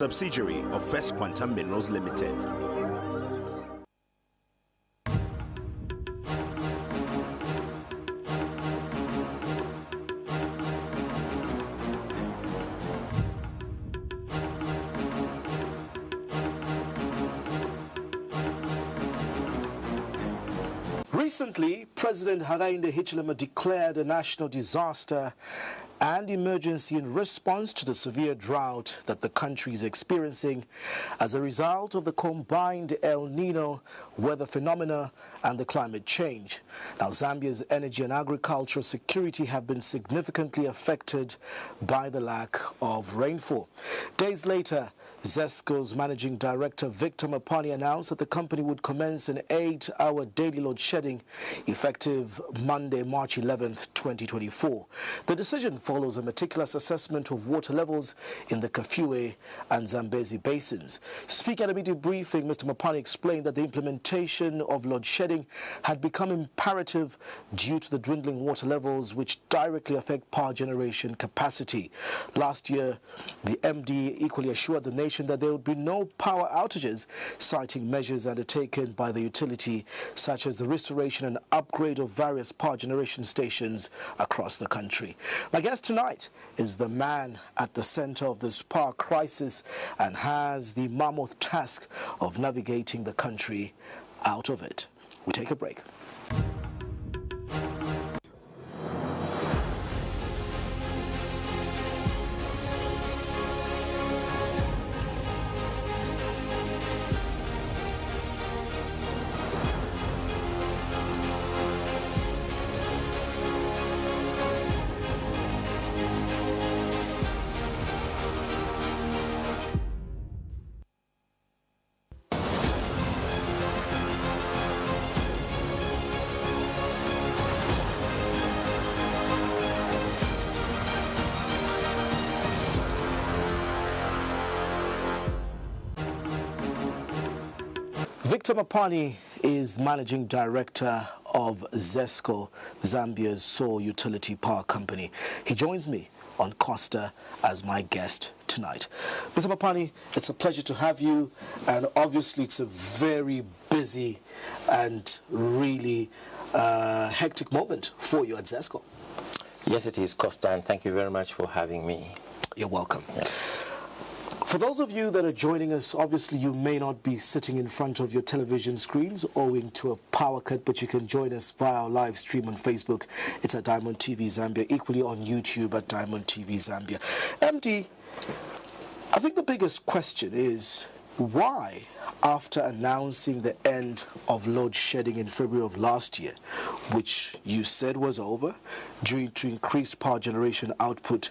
Subsidiary of First Quantum Minerals Limited. Recently, President Hakainde Hichilema declared a national disaster and emergency in response to the severe drought that the country is experiencing as a result of the combined El Nino weather phenomena and the climate change. Now, Zambia's energy and agricultural security have been significantly affected by the lack of rainfall. Days later, Zesco's managing director Victor Mapani announced that the company would commence an 8-hour daily load shedding effective Monday, March 11th, 2024. The decision follows a meticulous assessment of water levels in the Kafue and Zambezi basins. Speaking at a media briefing, Mr. Mapani explained that the implementation of load shedding had become imperative due to the dwindling water levels which directly affect power generation capacity. Last year, the MD equally assured the nation that there would be no power outages, citing measures undertaken by the utility such as the restoration and upgrade of various power generation stations across the country. My guest tonight is the man at the center of this power crisis and has the mammoth task of navigating the country out of it. We take a break. Victor Mapani is Managing Director of Zesco, Zambia's sole utility power company. He joins me on Costa as my guest tonight. Mr. Mapani, it's a pleasure to have you, and obviously it's a very busy and really hectic moment for you at Zesco. Yes, it is, Costa, and thank you very much for having me. You're welcome. Yeah. For those of you that are joining us, obviously you may not be sitting in front of your television screens owing to a power cut, but you can join us via our live stream on Facebook. It's at Diamond TV Zambia, equally on YouTube at Diamond TV Zambia. MD, I think the biggest question is why, after announcing the end of load shedding in February of last year, which you said was over, due to increased power generation output,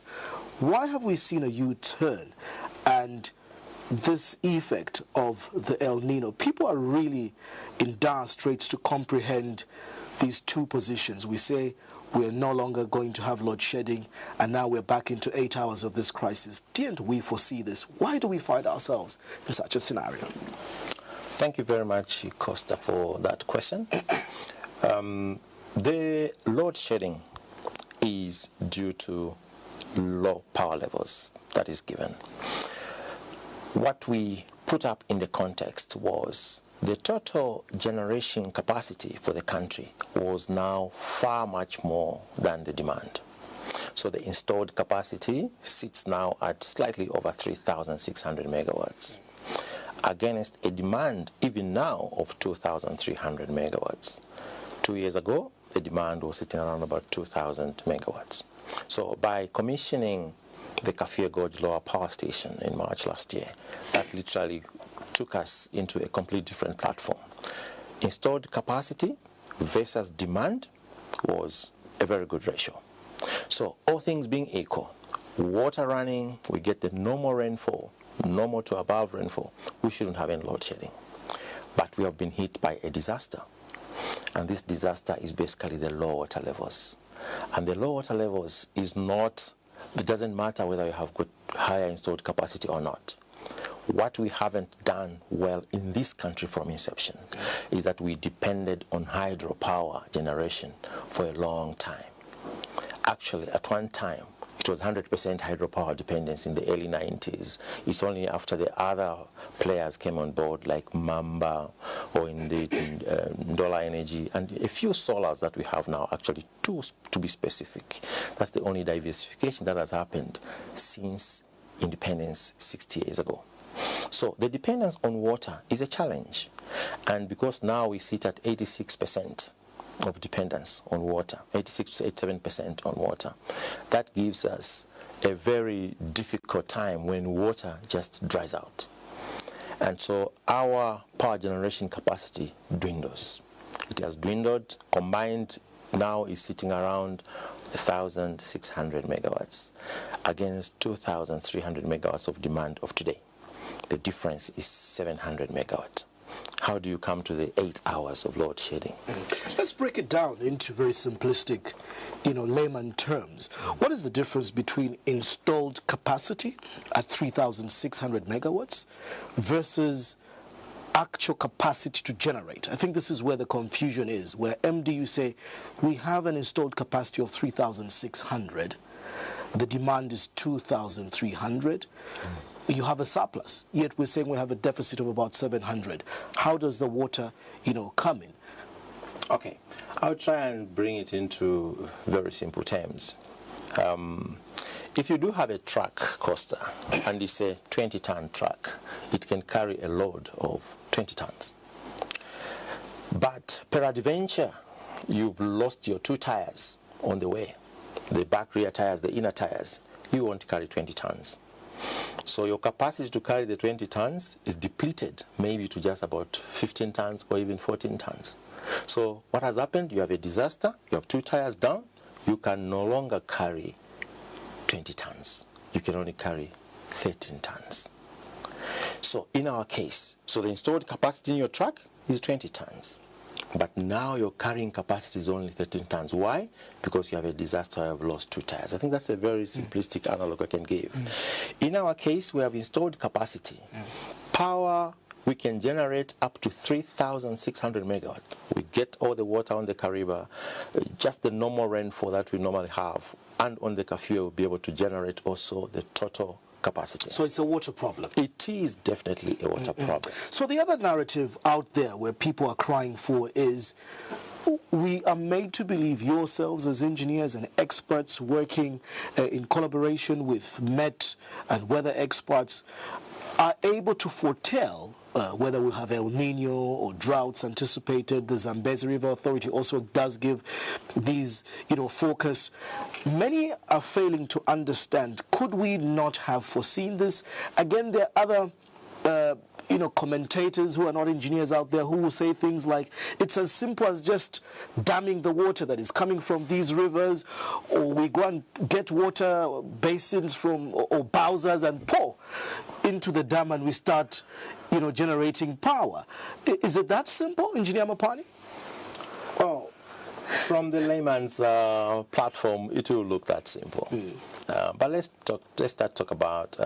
why have we seen a U-turn? And this effect of the El Nino, people are really in dire straits to comprehend these two positions. We say we're no longer going to have load shedding, and now we're back into 8 hours of this crisis. Didn't we foresee this? Why do we find ourselves in such a scenario? Thank you very much, Costa, for that question. The load shedding is due to low power levels that is given. What we put up in the context was the total generation capacity for the country was now far much more than the demand. So the installed capacity sits now at slightly over 3,600 megawatts against a demand even now of 2,300 megawatts. 2 years ago, the demand was sitting around about 2,000 megawatts. So by commissioning the Kafue Gorge Lower Power Station in March last year, that literally took us into a completely different platform. Installed capacity versus demand was a very good ratio. So all things being equal, water running, we get the normal rainfall, normal to above rainfall, we shouldn't have any load shedding. But we have been hit by a disaster. And this disaster is basically the low water levels. And the low water levels is not, it doesn't matter whether you have got higher installed capacity or not. What we haven't done well in this country from inception is that we depended on hydropower generation for a long time. Actually, at one time, it was 100% hydropower dependence in the early 90s. It's only after the other players came on board, like Mamba or indeed Ndola Energy, and a few solars that we have now, actually two to be specific. That's the only diversification that has happened since independence 60 years ago. So the dependence on water is a challenge, and because now we sit at 86% of dependence on water, 86 to 87% on water, that gives us a very difficult time when water just dries out. And so our power generation capacity dwindles. It has dwindled, combined now is sitting around 1,600 megawatts against 2,300 megawatts of demand of today. The difference is 700 megawatts. How do you come to the 8 hours of load shedding? Let's break it down into very simplistic, layman terms. What is the difference between installed capacity at 3,600 megawatts versus actual capacity to generate? I think this is where the confusion is, where MDU say we have an installed capacity of 3,600, the demand is 2,300. You have a surplus, yet we're saying we have a deficit of about 700. How does the water, come in? Okay, I'll try and bring it into very simple terms. If you do have a truck, Costa, and it's a 20-ton truck, it can carry a load of 20 tons. But peradventure, you've lost your 2 tires on the way, the back rear tires, the inner tires, you won't carry 20 tons. So your capacity to carry the 20 tons is depleted, maybe to just about 15 tons or even 14 tons. So what has happened? You have a disaster, you have 2 tires down, you can no longer carry 20 tons. You can only carry 13 tons. So in our case, so the installed capacity in your truck is 20 tons. But now your carrying capacity is only 13 tons. Why? Because you have a disaster, you have lost 2 tires. I think that's a very simplistic analog I can give. In our case, we have installed capacity. Power, we can generate up to 3,600 megawatts. We get all the water on the Kariba, just the normal rainfall that we normally have. And on the Kafue, we'll be able to generate also the total capacity. So it's a water problem. It is definitely a water problem. So the other narrative out there where people are crying for is we are made to believe yourselves as engineers and experts working in collaboration with Met and weather experts are able to foretell whether we'll have El Nino or droughts anticipated. The Zambia'S River Authority also does give these, forecasts. Many are failing to understand, could we not have foreseen this? Again, there are other, commentators who are not engineers out there who will say things like, it's as simple as just damming the water that is coming from these rivers, or we go and get water basins from, or bowsers and pour into the dam and we start, generating power. Is it that simple, Engineer Mapani? Well, from the layman's platform, it will look that simple. But let's start talk about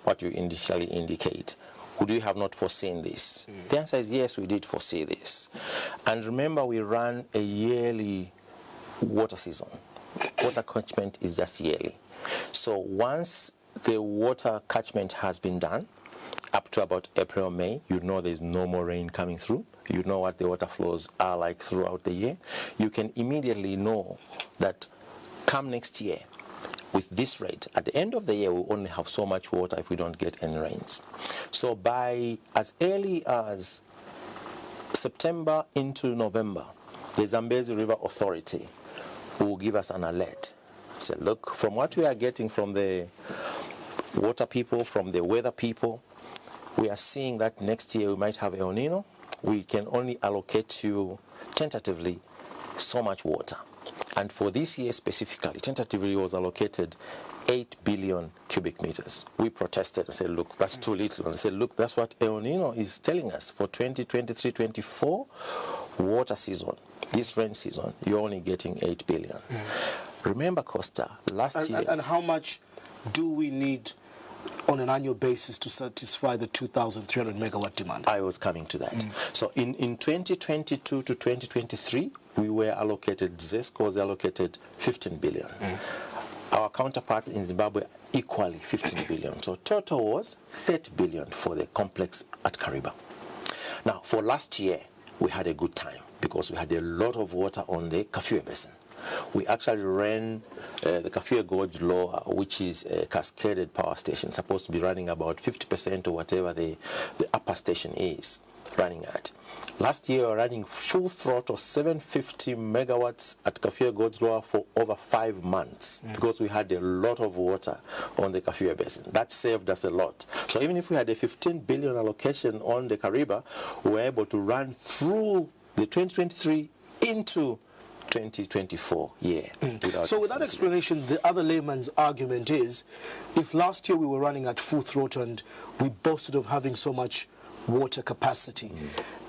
what you initially indicate. Would we have not foreseen this? The answer is yes, we did foresee this. And remember, we run a yearly water season. Water catchment is just yearly. So once the water catchment has been done, up to about April, May, you know there's no more rain coming through. You know what the water flows are like throughout the year. You can immediately know that come next year, with this rate, at the end of the year, we'll only have so much water if we don't get any rains. So by as early as September into November, the Zambia'S River Authority will give us an alert. So look, from what we are getting from the water people, from the weather people, we are seeing that next year we might have El Nino. We can only allocate you tentatively so much water. And for this year specifically, tentatively was allocated 8 billion cubic meters. We protested and said, look, that's too little. And I said, look, that's what El Nino is telling us for 2023-24 water season, this rain season, you're only getting 8 billion. Remember, Costa, last year... And how much do we need on an annual basis to satisfy the 2,300 megawatt demand? I was coming to that. So in 2022 to 2023, we were allocated, Zesco was allocated 15 billion. our counterparts in Zimbabwe equally 15 billion. So total was 30 billion for the complex at Kariba. Now, for last year, we had a good time because we had a lot of water on the Kafue Basin. We actually ran the Kafue Gorge Lower, which is a cascaded power station, supposed to be running about 50% of whatever the upper station is running at. Last year, we were running full throttle 750 megawatts at Kafue Gorge Lower for over 5 months because we had a lot of water on the Kafue Basin. That saved us a lot. So even if we had a 15 billion allocation on the Kariba, we were able to run through the 2023 into 2024 year. So with that explanation, the other layman's argument is, if last year we were running at full throttle and we boasted of having so much water capacity,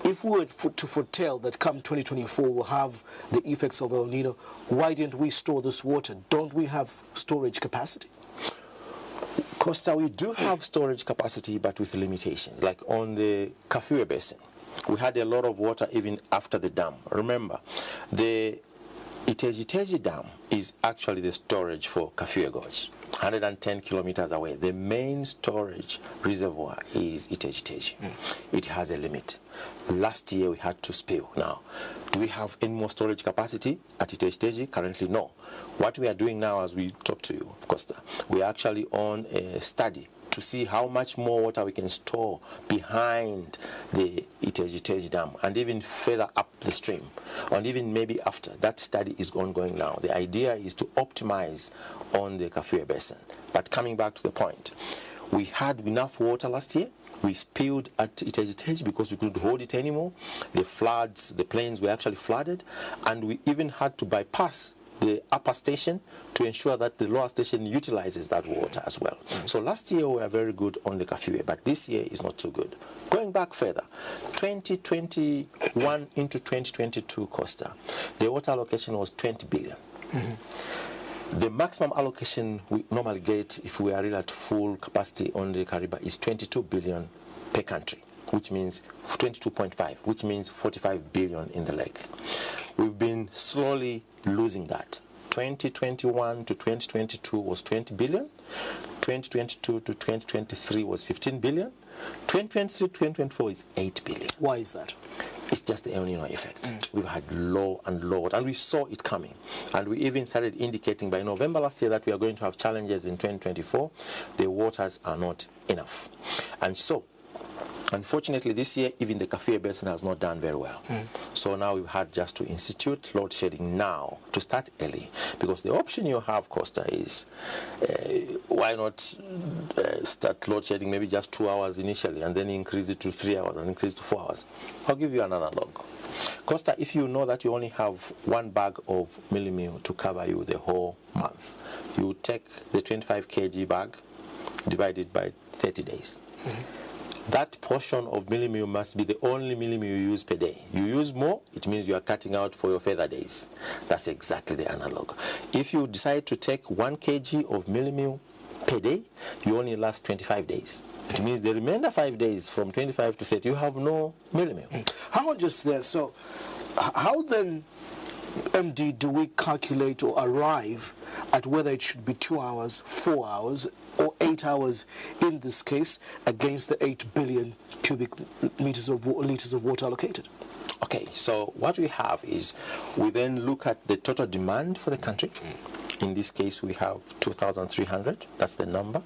if we were to foretell that come 2024 we'll have the effects of El Nino, why didn't we store this water? Don't we have storage capacity? Costa, we do have storage capacity, but with limitations. Like on the Kafue Basin, we had a lot of water even after the dam. Remember, the Iteji Dam is actually the storage for Kafue Gorge, 110 kilometers away. The main storage reservoir is Iteji. It has a limit. Last year we had to spill. Now, do we have any more storage capacity at Iteji? Currently, no. What we are doing now as we talk to you, Costa, we are actually on a study to see how much more water we can store behind the Iteji Dam and even further up the stream, and even maybe after. That study is ongoing now. The idea is to optimize on the Kafue Basin. But coming back to the point, we had enough water last year. We spilled at Iteji because we couldn't hold it anymore. The floods, the plains were actually flooded, and we even had to bypass the upper station to ensure that the lower station utilizes that water as well. So last year we were very good on the Kafue, but this year is not so good. Going back further, 2021 into 2022, Costa, the water allocation was 20 billion. The maximum allocation we normally get if we are really at full capacity on the Kariba is 22 billion per country, which means 22.5, which means 45 billion in the lake. We've been slowly losing that. 2021 to 2022 was 20 billion. 2022 to 2023 was 15 billion. 2023 to 2024 is 8 billion. Why is that? It's just the El Nino effect. We've had low and low, and we saw it coming. And we even started indicating by November last year that we are going to have challenges in 2024. The waters are not enough. And so, unfortunately, this year, even the Kafue Basin has not done very well. So now we've had just to institute load shedding now to start early. Because the option you have, Costa, is why not start load shedding maybe just 2 hours initially and then increase it to 3 hours and increase to 4 hours. I'll give you an analog. Costa, if you know that you only have 1 bag of millimil to cover you the whole month, you take the 25 kg bag, divide it by 30 days. That portion of millimil must be the only millimil you use per day. You use more, it means you are cutting out for your further days. That's exactly the analog. If you decide to take 1 kg of millimil per day, you only last 25 days. It means the remainder 5 days, from 25 to 30, you have no millimil. Hang on just there. So, how then, MD, do we calculate or arrive at whether it should be 2 hours, 4 hours, or 8 hours in this case against the 8 billion cubic meters of liters of water allocated? Okay, so what we have is we then look at the total demand for the country. In this case, we have 2,300. That's the number.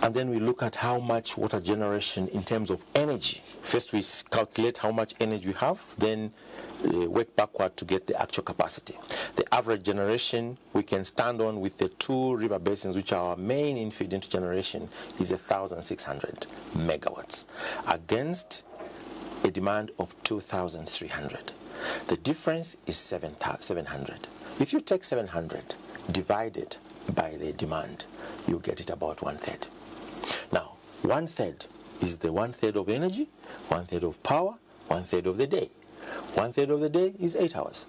And then we look at how much water generation in terms of energy. First, we calculate how much energy we have, then work backward to get the actual capacity. The average generation we can stand on with the 2 river basins, which are our main infeed into generation, is 1,600 megawatts against a demand of 2,300. The difference is 700. If you take 700 divided by the demand, you get it about 1/3. Now, 1/3 is the 1/3 of energy, 1/3 of power, 1/3 of the day. 1/3 of the day is 8 hours.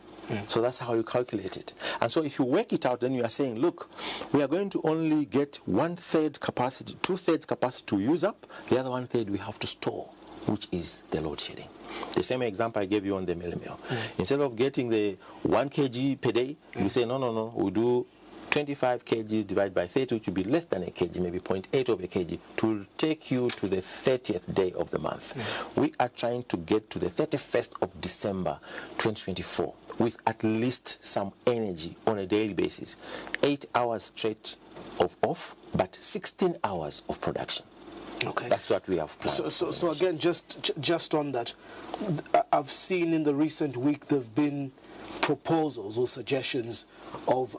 So that's how you calculate it. And so if you work it out, then you are saying, look, we are going to only get 1/3 capacity, 2/3 capacity to use up. The other 1/3 we have to store, which is the load shedding. The same example I gave you on the millimil. Instead of getting the 1 kg per day, we say, no, we do 25 kg divided by 30, which will be less than a kg, maybe 0.8 of a kg, to take you to the 30th day of the month. We are trying to get to the 31st of December 2024 with at least some energy on a daily basis. 8 hours straight of off, but 16 hours of production. Okay. That's what we have planned. So again, just on that, I've seen in the recent week there have been proposals or suggestions of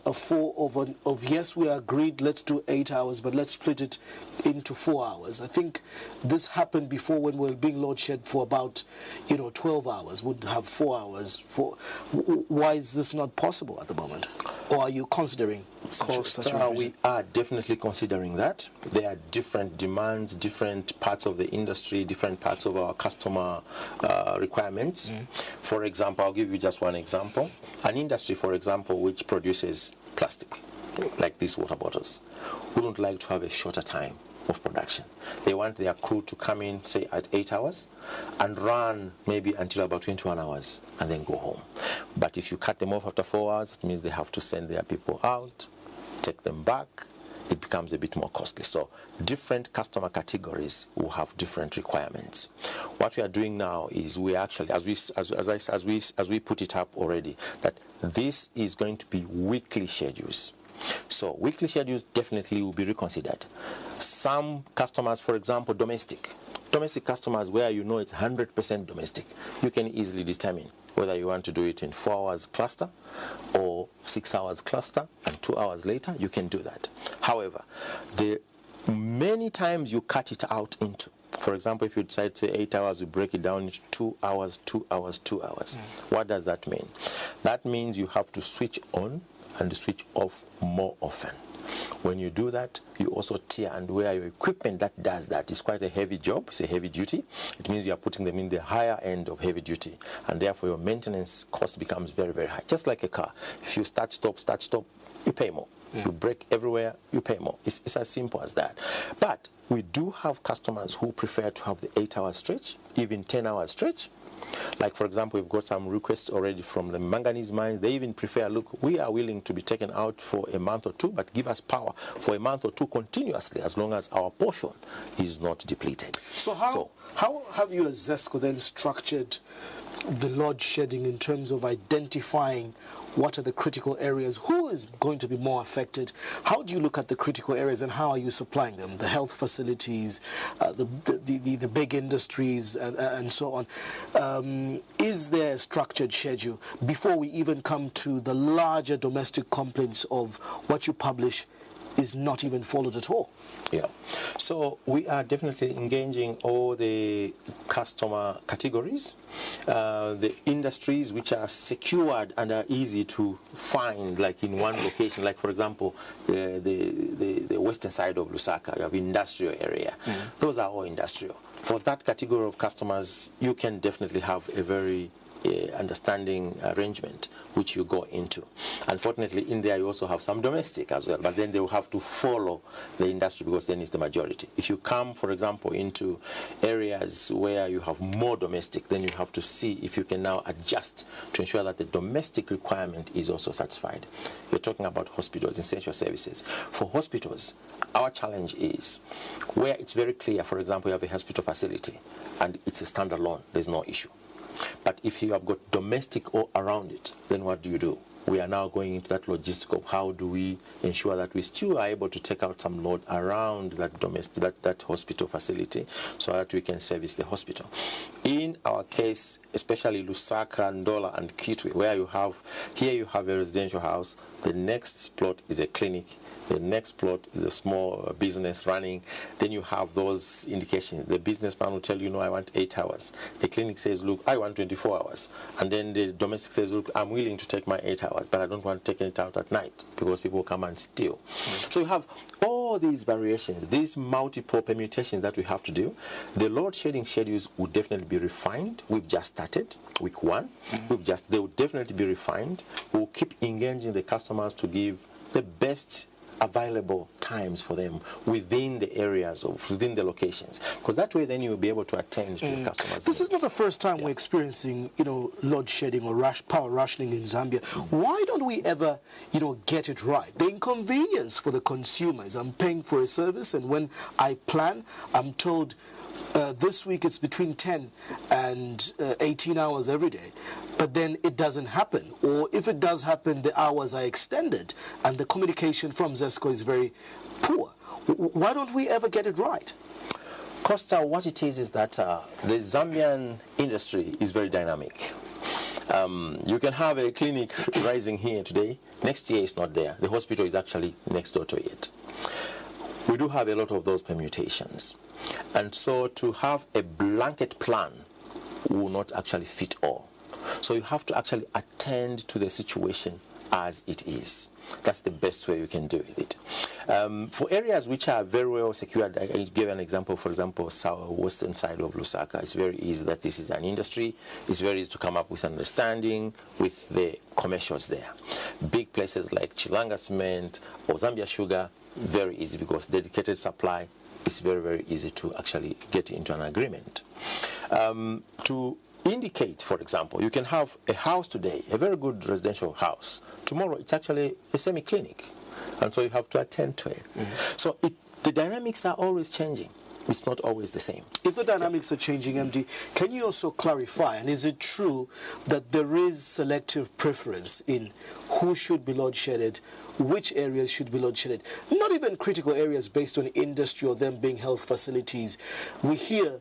yes, we agreed, let's do 8 hours, but let's split it into 4 hours. I think this happened before when we were being load shed for about 12 hours, would have 4 hours. Why is this not possible at the moment? Or are you considering such a we are definitely considering that. There are different demands, different parts of the industry, different parts of our customer requirements. For example, I'll give you just one example. An industry, for example, which produces plastic, like these water bottles, wouldn't like to have a shorter time of production. They want their crew to come in, say, at 8 hours and run maybe until about 21 hours and then go home. But if you cut them off after 4 hours, it means they have to send their people out, take them back. It becomes a bit more costly. So different customer categories will have different requirements. What we are doing now is we actually, as we put it up already, that this is going to be weekly schedules. So weekly schedules definitely will be reconsidered. Some customers, for example, domestic customers where it's 100% domestic, you can easily determine whether you want to do it in 4 hours cluster or 6 hours cluster, and 2 hours later you can do that. However, many times you cut it out into, for example, if you decide to say 8 hours, you break it down into 2 hours, 2 hours, 2 hours. What does that mean? That means you have to switch on and switch off more often. When you do that, you also tier and wear your equipment that does that. It's quite a heavy job. It's a heavy duty. It means you are putting them in the higher end of heavy duty, and therefore your maintenance cost becomes very, very high. Just like a car. If you start, stop, you pay more. You brake everywhere, you pay more. It's as simple as that. But we do have customers who prefer to have the 8 hour stretch, even 10 hour stretch. Like, for example, we've got some requests already from the manganese mines. They even prefer, look, we are willing to be taken out for a month or two, but give us power for a month or two continuously, as long as our portion is not depleted. So how have you as Zesco then structured the load shedding in terms of identifying what are the critical areas, who is going to be more affected? How do you look at the critical areas and how are you supplying them? The health facilities, the big industries and so on. Is there a structured schedule before we even come to the larger domestic complaints of what you publish is not even followed at all? Yeah. So we are definitely engaging all the customer categories, the industries which are secured and are easy to find, like in one location. Like, for example, the western side of Lusaka, you have industrial area. Those are all industrial. For that category of customers, you can definitely have a very understanding arrangement which you go into. Unfortunately, in there you also have some domestic as well, but then they will have to follow the industry because then it's the majority. If you come, for example, into areas where you have more domestic, then you have to see if you can now adjust to ensure that the domestic requirement is also satisfied. You're talking about hospitals, essential services. For hospitals, our challenge is where it's very clear, for example, you have a hospital facility and it's a standalone, there's no issue. But if you have got domestic all around it, then what do? We are now going into that logistic of how do we ensure that we still are able to take out some load around that domestic, that hospital facility, so that we can service the hospital. In our case, especially Lusaka, Ndola, and Kitwe, where you have a residential house, the next plot is a clinic, the next plot is a small business running. Then you have those indications. The businessman will tell you, no, I want 8 hours. The clinic says, look, I want 24 hours. And then the domestic says, look, I'm willing to take my 8 hours, but I don't want to take it out at night because people come and steal. So you have all these variations, these multiple permutations that we have to do. The load shedding schedules will definitely be refined. We've just started week 1. They will definitely be refined. We'll keep engaging the customers to give the best available times for them within the areas of within the locations, because that way then you will be able to attend to the customers. This is not the first time we're experiencing, load shedding or power rationing in Zambia. Why don't we ever, get it right? The inconvenience for the consumers. I'm paying for a service, and when I plan, I'm told this week it's between 10 and 18 hours every day. But then it doesn't happen. Or if it does happen, the hours are extended and the communication from Zesco is very poor. Why don't we ever get it right? Costa, what it is that the Zambian industry is very dynamic. You can have a clinic rising here today. Next year it's not there. The hospital is actually next door to it. We do have a lot of those permutations. And so to have a blanket plan will not actually fit all. So you have to actually attend to the situation as it is. That's the best way you can do it. For areas which are very well secured, I gave an example, for example, western side of Lusaka. It's very easy that this is an industry. It's very easy to come up with understanding with the commercials there. Big places like Chilanga Cement or Zambia Sugar, very easy because dedicated supply is very, very easy to actually get into an agreement. To indicate, for example, you can have a house today, a very good residential house. Tomorrow, it's actually a semi-clinic, and so you have to attend to it. So the dynamics are always changing. It's not always the same. If the dynamics are changing, MD, can you also clarify, and is it true that there is selective preference in who should be load-shedded, which areas should be load-shedded? Not even critical areas based on industry or them being health facilities. We hear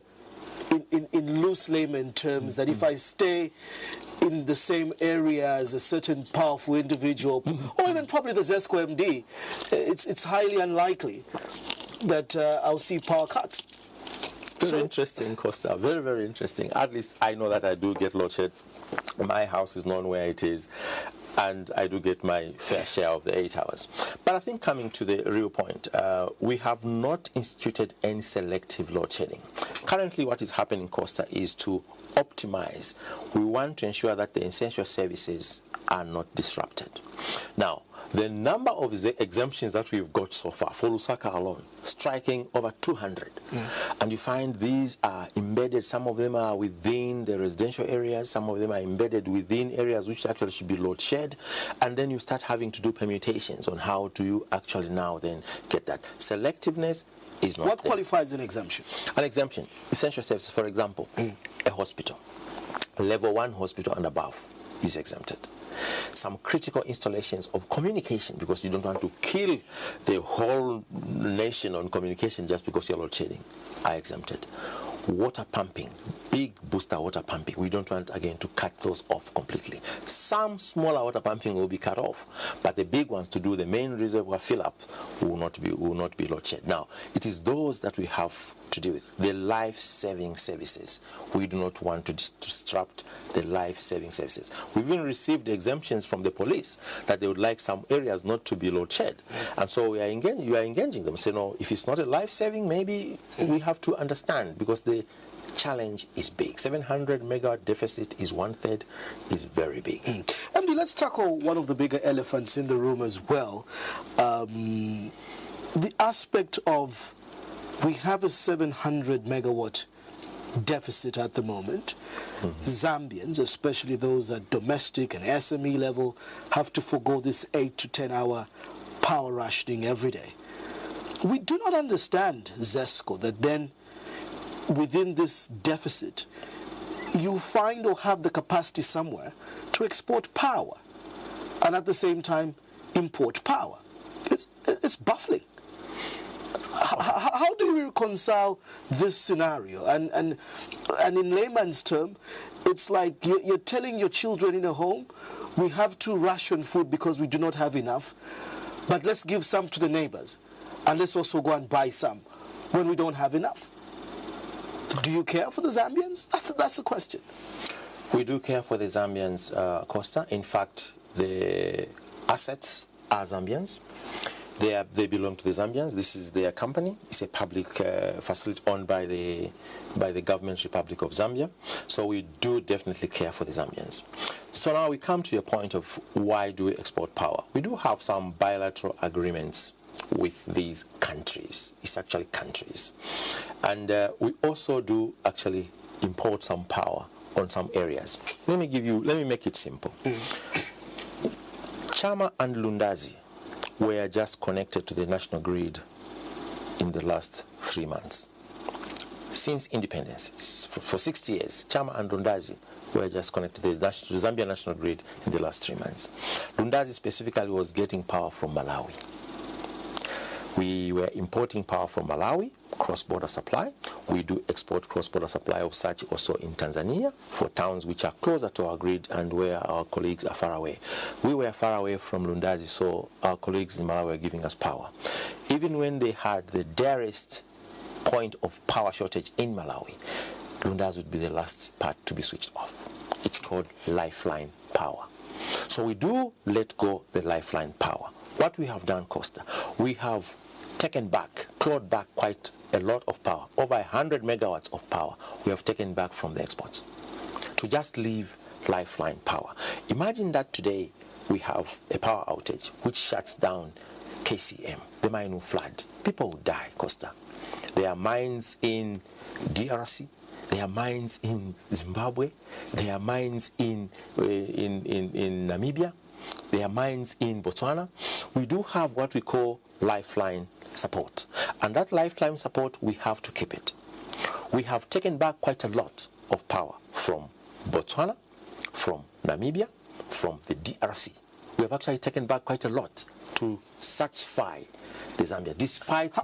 in loose layman terms that if I stay in the same area as a certain powerful individual, or even probably the Zesco MD, it's highly unlikely that I'll see power cuts. Very interesting, Costa. Very, very interesting. At least I know that I do get load shed. My house is known where it is, and I do get my fair share of the 8 hours. But I think coming to the real point, we have not instituted any selective load shedding. Currently what is happening, Costa, is to optimize. We want to ensure that the essential services are not disrupted. Now, the number of the exemptions that we've got so far for Lusaka alone, striking over 200. And you find these are embedded, some of them are within the residential areas, some of them are embedded within areas which actually should be load shed, and then you start having to do permutations on how do you actually now then get that. Selectiveness is not What there. qualifies an exemption? An exemption, essential services, for example, a hospital, a level 1 hospital and above is exempted. Some critical installations of communication, because you don't want to kill the whole nation on communication just because you're load shedding, are exempted. Water pumping, big booster water pumping, we don't want again to cut those off completely. Some smaller water pumping will be cut off, but the big ones to do the main reservoir fill up will not be load shed. Now, it is those that we have to deal with, the life-saving services. We do not want to disrupt the life-saving services. We've even received exemptions from the police that they would like some areas not to be load shed, and so we are engaging them. Say, no, if it's not a life-saving, maybe we have to understand, because the challenge is big. 700 megawatt deficit is 1/3, is very big. MD, let's tackle one of the bigger elephants in the room as well. The aspect of we have a 700 megawatt deficit at the moment. Zambians, especially those at domestic and SME level, have to forgo this 8 to 10 hour power rationing every day. We do not understand, Zesco, that then within this deficit, you find or have the capacity somewhere to export power and at the same time import power. It's baffling. How do you reconcile this scenario? And in layman's term, it's like you're telling your children in a home, we have to ration food because we do not have enough, but let's give some to the neighbors, and let's also go and buy some when we don't have enough. Do you care for the Zambians? That's the question. We do care for the Zambians, Costa. In fact, the assets are Zambians. They belong to the Zambians. This is their company. It's a public facility owned by the Government Republic of Zambia. So we do definitely care for the Zambians. So now we come to your point of why do we export power? We do have some bilateral agreements with these countries. It's actually countries. And we also do actually import some power on some areas. Let me make it simple. Chama and Lundazi were just connected to the national grid in the last 3 months. Since independence, for 60 years, Chama and Lundazi were just connected to the Zambia national grid in the last 3 months. Lundazi specifically was getting power from Malawi. We were importing power from Malawi, cross-border supply. We do export cross-border supply of such also in Tanzania for towns which are closer to our grid and where our colleagues are far away. We were far away from Lundazi, so our colleagues in Malawi were giving us power. Even when they had the direst point of power shortage in Malawi, Lundazi would be the last part to be switched off. It's called lifeline power. So we do let go the lifeline power. What we have done, Costa, we have taken back, clawed back quite a lot of power, over 100 megawatts of power we have taken back from the exports to just leave lifeline power. Imagine that today we have a power outage which shuts down KCM, the mine will flood. People will die, Costa. There are mines in DRC, there are mines in Zimbabwe, there are mines in Namibia, there are mines in Botswana. We do have what we call lifeline support. And that lifeline support, we have to keep it. We have taken back quite a lot of power from Botswana, from Namibia, from the DRC. We have actually taken back quite a lot to satisfy the Zambia, despite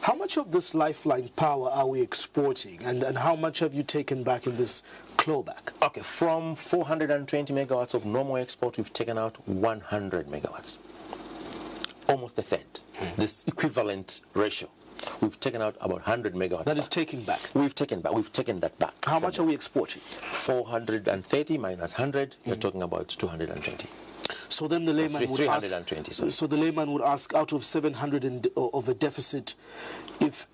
How much of this lifeline power are we exporting, and how much have you taken back in this clawback? Okay, from 420 megawatts of normal export, we've taken out 100 megawatts. Almost a third. This equivalent ratio. We've taken out about 100 megawatts. That is taking back. We've taken that back. How much are we exporting? 430 minus 100, you're talking about 220. So then the layman would ask. 320. Sorry. So the layman would ask, out of 700 of a deficit, if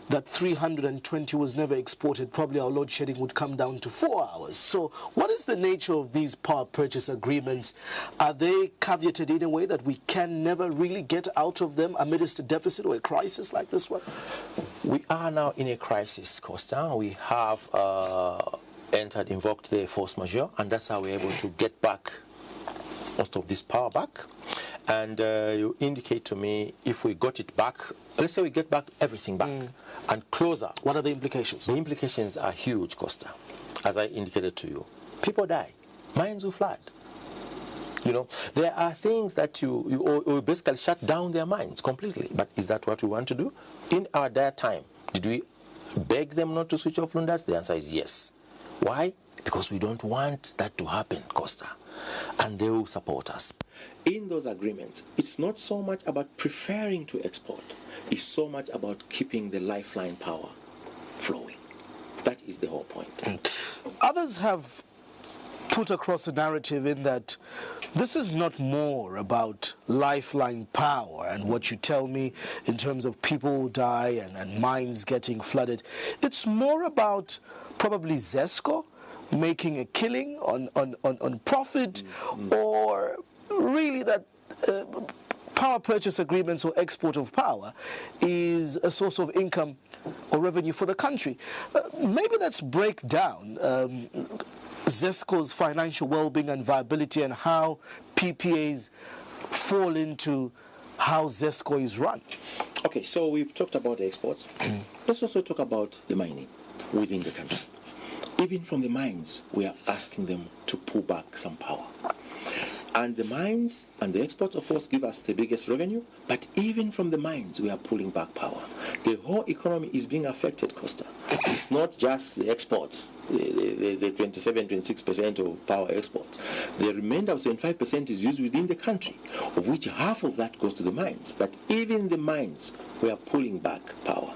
that 320 was never exported, probably our load shedding would come down to 4 hours. So what is the nature of these power purchase agreements? Are they caveated in a way that we can never really get out of them amidst a deficit or a crisis like this one? We are now in a crisis, Costa. We have invoked the force majeure, and that's how we're able to get back most of this power back. And you indicate to me, if we got it back, let's say we get back everything back and closer. What are the implications? The implications are huge, Costa. As I indicated to you, people die, mines will flood. You know, there are things that you basically shut down their mines completely. But is that what we want to do? In our dire time, did we beg them not to switch off Lundazi? The answer is yes. Why? Because we don't want that to happen, Costa. And they will support us. In those agreements, it's not so much about preferring to export. It's so much about keeping the lifeline power flowing. That is the whole point. Others have put across a narrative in that this is not more about lifeline power and what you tell me in terms of people die and mines getting flooded. It's more about probably Zesco making a killing on profit, or really that power purchase agreements or export of power is a source of income or revenue for the country. Maybe let's break down Zesco's financial well-being and viability and how PPAs fall into how Zesco is run. Okay, so we've talked about the exports. Let's also talk about the mining within the country. Even from the mines, we are asking them to pull back some power. And the mines and the exports, of course, give us the biggest revenue, but even from the mines, we are pulling back power. The whole economy is being affected, Costa. It's not just the exports, the 27-26% of power exports. The remainder of 75% is used within the country, of which half of that goes to the mines. But even the mines, we are pulling back power.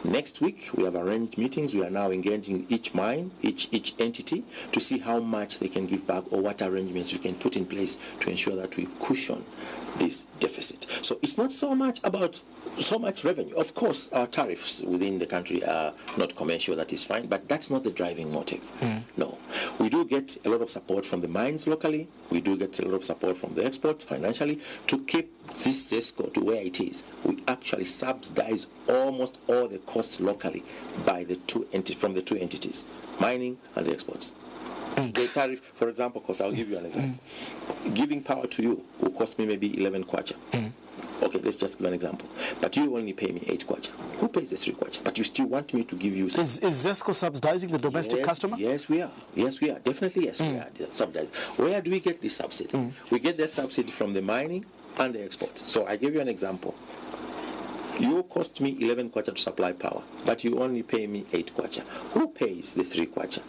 Next week, we have arranged meetings. We are now engaging each mine, each entity, to see how much they can give back or what arrangements we can put in place to ensure that we cushion this deficit. So it's it's not so much about so much revenue. Of course, our tariffs within the country are not commercial, that is fine, but that's not the driving motive. No. We do get a lot of support from the mines locally. We do get a lot of support from the exports financially to keep this Zesco to where it is. We actually subsidize almost all the costs locally by from the two entities, mining and the exports. The tariff, for example, Costa, I'll give you an example. Giving power to you will cost me maybe 11 kwacha. Okay, let's just give an example. But you only pay me 8 kwacha. Who pays the 3 kwacha? But you still want me to give you... Is Zesco subsidizing the domestic customer? Yes, we are. Yes, we are. Definitely, yes, we are subsidizing. Where do we get the subsidy? We get the subsidy from the mining and the export. So I give you an example. You cost me 11 kwacha to supply power, but you only pay me 8 kwacha. Who pays the 3 kwacha?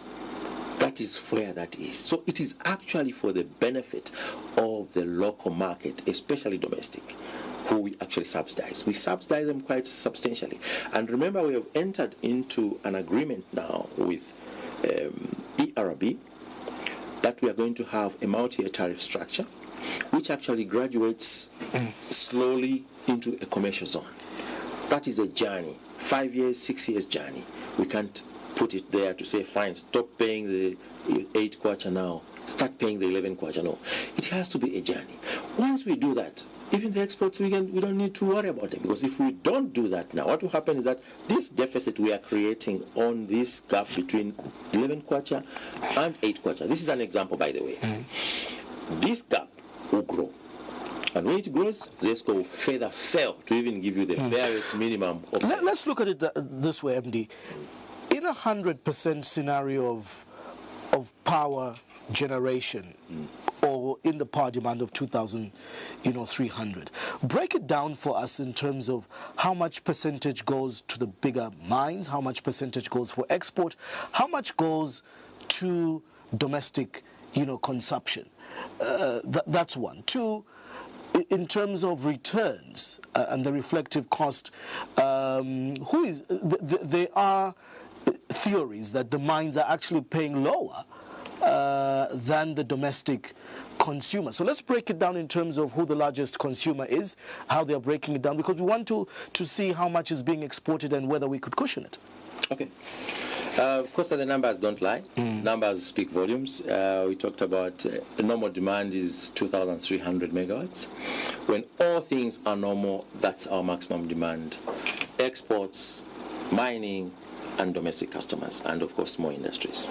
That is where that is. So it is actually for the benefit of the local market, especially domestic, who we actually subsidize. We subsidize them quite substantially. And remember, we have entered into an agreement now with ERB that we are going to have a multi-year tariff structure, which actually graduates slowly into a commercial zone. That is a journey, 5 years, 6 years journey. We can't put it there to say, fine, stop paying the 8 kwacha now, start paying the 11 kwacha. No, it has to be a journey. Once we do that, even the exports, we don't need to worry about them, because if we don't do that now, what will happen is that this deficit we are creating on this gap between 11 kwacha and 8 kwacha, this is an example, by the way, this gap will grow. And when it grows, Zesco will further fail to even give you the barest minimum. Let's look at it this way, MD. In a 100% scenario of power generation, or in the power demand of 2,300, break it down for us in terms of how much percentage goes to the bigger mines, how much percentage goes for export, how much goes to domestic, consumption. That's one. Two, in terms of returns and the reflective cost, there are theories that the mines are actually paying lower than the domestic consumer. So let's break it down in terms of who the largest consumer is, how they are breaking it down, because we want to see how much is being exported and whether we could cushion it. Okay. Of course, the numbers don't lie. Numbers speak volumes. We talked about the normal demand is 2,300 megawatts. When all things are normal, that's our maximum demand. Exports, mining, and domestic customers, and of course small industries.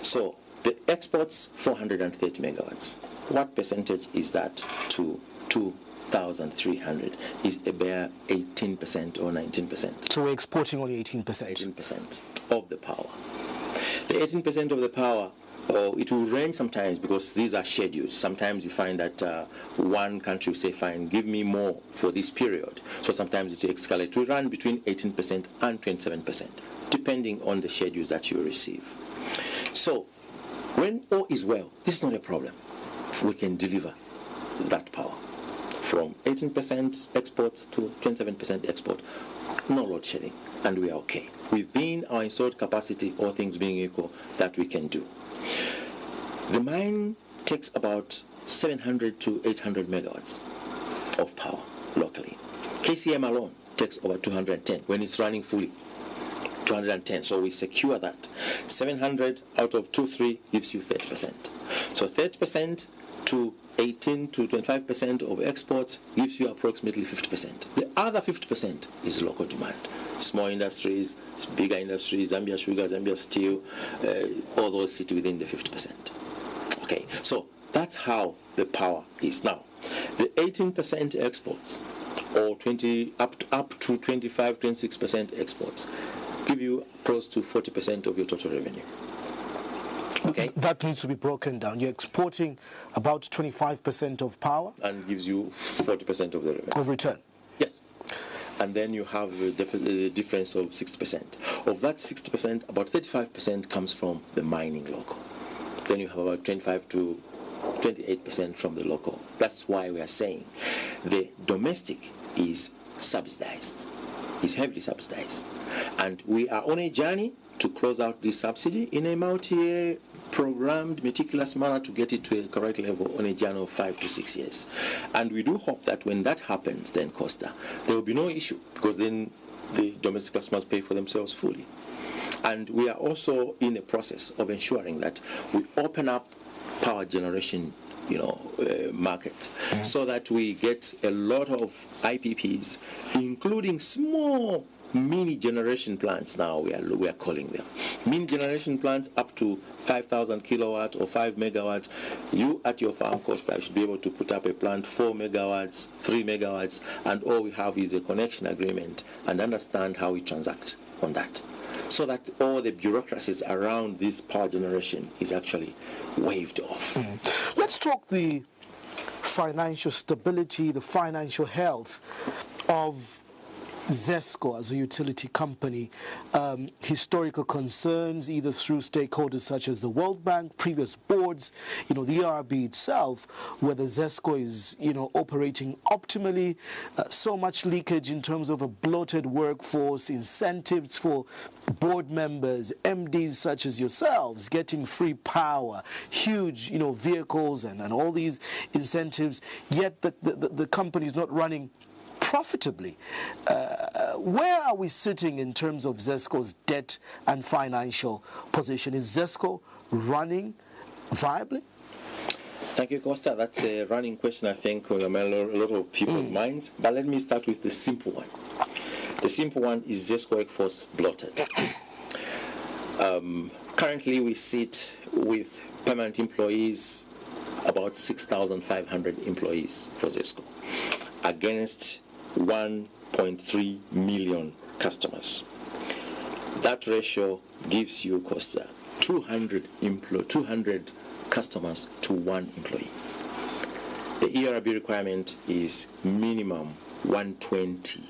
So the exports 430 megawatts. What percentage is that to 2,300? Is a bare 18% or 19%. So we're exporting only 18%. 18% of the power. The 18% of the power, it will range sometimes because these are schedules. Sometimes you find that one country will say, fine, give me more for this period. So sometimes it will escalate. We run between 18% and 27%, depending on the schedules that you receive. So when all is well, this is not a problem. We can deliver that power from 18% export to 27% export, no load shedding, and we are okay. Within our installed capacity, all things being equal, that we can do. The mine takes about 700 to 800 megawatts of power locally. KCM alone takes over 210 when it's running fully. 210, so we secure that. 700 out of 23 gives you 30%. So 30% to 18 to 25% of exports gives you approximately 50%. The other 50% is local demand. Small industries, bigger industries, Zambia Sugar, Zambia Steel, all those sit within the 50%. Okay, so that's how the power is. Now, the 18% exports, or up to 25, 26% exports, give you close to 40% of your total revenue. Okay. That needs to be broken down. You're exporting about 25% of power. And gives you 40% of the revenue. Of return. Yes. And then you have the difference of 60%. Of that 60%, about 35% comes from the mining local. Then you have about 25 to 28% from the local. That's why we are saying the domestic is subsidized. It's heavily subsidized. And we are on a journey to close out this subsidy in a multi-year programmed, meticulous manner to get it to a correct level on a journey of 5 to 6 years. And we do hope that when that happens, then, Costa, there will be no issue, because then the domestic customers pay for themselves fully. And we are also in a process of ensuring that we open up power generation market, so that we get a lot of IPPs, including small mini generation plants. Now we are calling them mini generation plants up to 5,000 kilowatts or 5 megawatts. You at your farm, Costa, should be able to put up a plant 4 megawatts, 3 megawatts, and all we have is a connection agreement and understand how we transact on that, so that all the bureaucracies around this power generation is actually waved off. Let's talk the financial stability, the financial health of Zesco as a utility company. Historical concerns, either through stakeholders such as the World Bank, previous boards, the ERB itself, whether Zesco is, operating optimally. So much leakage in terms of a bloated workforce, incentives for board members, MDs such as yourselves, getting free power, huge, vehicles and all these incentives, yet the company is not running profitably. Where are we sitting in terms of Zesco's debt and financial position? Is Zesco running viably? Thank you, Costa. That's a running question, I think, on a lot of people's minds. But let me start with the simple one. The simple one is Zesco workforce bloated. Currently, we sit with permanent employees, about 6,500 employees for Zesco, against 1.3 million customers. That ratio gives you, Costa, 200 customers to one employee. The ERB requirement is minimum 120